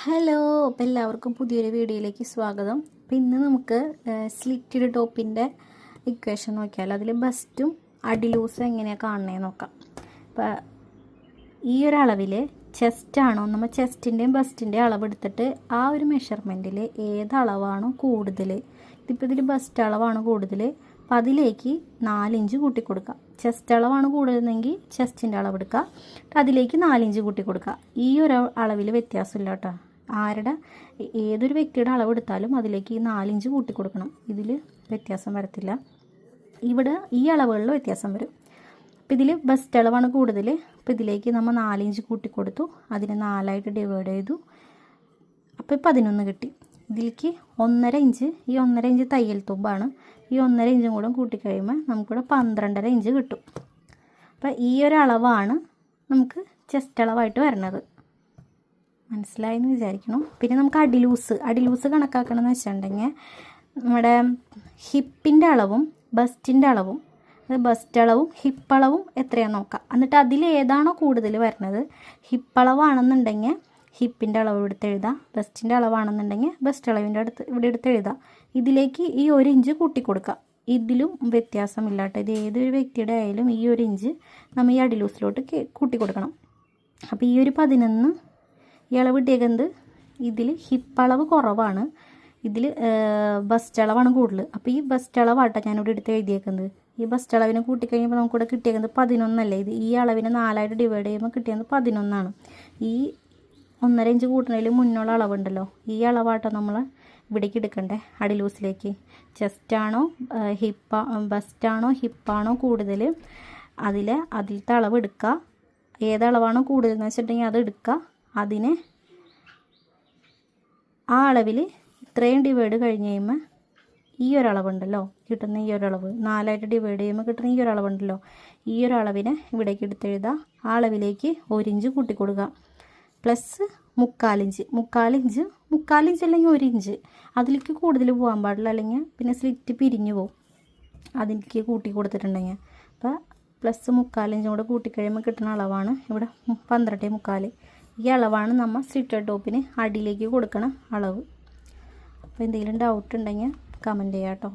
Hello, അപ്പോൾ എല്ലാവർക്കും പുതിയൊരു വീഡിയോയിലേക്ക് സ്വാഗതം. അപ്പോൾ ഇന്ന് നമുക്ക് സ്ലിറ്റഡ് ടോപ്പിൻ്റെ ഇക്വേഷൻ നോക്കിയാൽ അതിൽ ബസ്റ്റും അടി ലൂസും എങ്ങനെയാണ് കാണുന്നതെന്ന് നോക്കാം. അപ്പോൾ ഈ ഒരു അളവിൽ ചെസ്റ്റാണോ, നമ്മൾ ചെസ്റ്റിൻ്റെയും ബസ്റ്റിൻ്റെയും അളവ് എടുത്തിട്ട് ആ ഒരു മെഷർമെൻറ്റിൽ ഏത് അളവാണോ കൂടുതൽ, ഇതിപ്പോൾ ഇതിൽ ബസ്റ്റ് അളവാണ് കൂടുതൽ, അപ്പോൾ അതിലേക്ക് 4 ഇഞ്ച് കൂട്ടി കൊടുക്കുക. ചെസ്റ്റ് അളവാണ് കൂടുതലെങ്കിൽ ചെസ്റ്റിൻ്റെ അളവ് എടുക്കുക, അതിലേക്ക് 4 ഇഞ്ച് കൂട്ടി കൊടുക്കുക. ഈ ഒരു അളവിൽ വ്യത്യാസമില്ല കേട്ടോ. ഏതൊരു വ്യക്തിയുടെ അളവെടുത്താലും അതിലേക്ക് ഈ 4 ഇഞ്ച് കൂട്ടി കൊടുക്കണം. ഇതിൽ വ്യത്യാസം വരത്തില്ല. ഇവിടെ ഈ അളവുകളിൽ വ്യത്യാസം വരും. അപ്പോൾ ഇതിൽ ബസ്റ്റ് അളവാണ് കൂടുതൽ, അപ്പോൾ ഇതിലേക്ക് നമ്മൾ 4 ഇഞ്ച് കൂട്ടി കൊടുത്തു, അതിനെ 4 ഡിവൈഡ് ചെയ്തു, അപ്പോൾ 11 കിട്ടി. ഇതിലേക്ക് 1.5 ഇഞ്ച്, ഈ 1.5 ഇഞ്ച് തയ്യൽ തുമ്പാണ്, ഈ 1.5 ഇഞ്ചും കൂടെ കൂട്ടിക്കഴിയുമ്പോൾ നമുക്കിവിടെ 12.5 ഇഞ്ച് കിട്ടും. അപ്പോൾ ഈ ഒരു അളവാണ് നമുക്ക് ചെസ്റ്റ് അളവായിട്ട് വരുന്നത്. മനസ്സിലായെന്ന് വിചാരിക്കണം. പിന്നെ നമുക്ക് അടി ലൂസ് കണക്കാക്കണമെന്ന് വെച്ചിട്ടുണ്ടെങ്കിൽ നമ്മുടെ ഹിപ്പിൻ്റെ അളവും ബസ്റ്റിൻ്റെ അളവും, ബസ്റ്റ് അളവും ഹിപ്പ് അളവും എത്രയാണെന്ന് നോക്കാം. എന്നിട്ട് അതിൽ ഏതാണോ കൂടുതൽ വരുന്നത്, ഹിപ്പ് അളവാണെന്നുണ്ടെങ്കിൽ ഹിപ്പിൻ്റെ അളവ് എടുത്ത് എഴുതാം, ബസ്റ്റിൻ്റെ അളവാണെന്നുണ്ടെങ്കിൽ ബസ്റ്റ് അളവിൻ്റെ അടുത്ത് ഇവിടെ എടുത്ത് എഴുതാം. ഇതിലേക്ക് ഈ 1 ഇഞ്ച് കൂട്ടി കൊടുക്കാം. ഇതിലും വ്യത്യാസമില്ല കേട്ടോ. ഇത് ഏതൊരു വ്യക്തിയുടെ ആയാലും ഈ 1 ഇഞ്ച് നമ്മൾ ഈ അടി ലൂസിലോട്ട് കൂട്ടി കൊടുക്കണം. അപ്പോൾ ഈ ഒരു 11 ഈ അളവ് ഇട്ടേക്കുന്നത് ഇതിൽ ഹിപ്പ് അളവ് കുറവാണ്, ഇതിൽ ബസ്റ്റ് അളവാണ് കൂടുതൽ. അപ്പോൾ ഈ ബസ്റ്റ് അളവാട്ടോ ഞാനിവിടെ എടുത്ത് എഴുതിയേക്കുന്നത്. ഈ ബസ്റ്റ് അളവിനെ കൂട്ടിക്കഴിയുമ്പോൾ നമുക്കിവിടെ കിട്ടിയേക്കുന്നത് 11 അല്ലേ. ഇത് ഈ അളവിനെ 4 ഡിവൈഡ് ചെയ്യുമ്പോൾ കിട്ടിയത് 11 ഈ 1.5 ഇഞ്ച് കൂട്ടുന്നതിൽ മുന്നുള്ള അളവുണ്ടല്ലോ, ഈ അളവാട്ടോ നമ്മൾ ഇവിടേക്ക് എടുക്കണ്ടേ അടി ലൂസിലേക്ക്. ചെസ്റ്റാണോ ബസ്റ്റാണോ ഹിപ്പാണോ കൂടുതൽ, അതിലത്തെ അളവ് എടുക്കുക. ഏതളവാണോ കൂടുതലെന്ന് വെച്ചിട്ടുണ്ടെങ്കിൽ അത് എടുക്കുക. അതിനെ ആ അളവിൽ ഇത്രയും ഡിവൈഡ് കഴിഞ്ഞ് കഴിയുമ്പോൾ ഈ ഒരളവുണ്ടല്ലോ കിട്ടുന്ന, ഈ ഒരളവ് 4 ഡിവൈഡ് ചെയ്യുമ്പോൾ കിട്ടുന്ന ഈ ഒരളവുണ്ടല്ലോ, ഈ ഒരു അളവിനെ ഇവിടേക്ക് എടുത്തെഴുതുക. ആ അളവിലേക്ക് 1 ഇഞ്ച് കൂട്ടി കൊടുക്കുക, പ്ലസ് 3/4 ഇഞ്ച് അല്ലെങ്കിൽ 1 ഇഞ്ച്, അതിലേക്ക് കൂടുതൽ പോകാൻ പാടില്ല, അല്ലെങ്കിൽ പിന്നെ സ്ലിറ്റ് പിരിഞ്ഞു പോകും അതിലേക്ക് കൂട്ടി കൊടുത്തിട്ടുണ്ടെങ്കിൽ. അപ്പോൾ പ്ലസ് 3/4 ഇഞ്ചും കൂടെ കൂട്ടിക്കഴിയുമ്പോൾ കിട്ടുന്ന അളവാണ് ഇവിടെ 12.75. ഈ അളവാണ് നമ്മൾ സ്ലിറ്റഡ് ടോപ്പിന് അടിയിലേക്ക് കൊടുക്കണ അളവ്. അപ്പോൾ എന്തെങ്കിലും ഡൗട്ട് ഉണ്ടെങ്കിൽ കമൻറ്റ് ചെയ്യാം കേട്ടോ.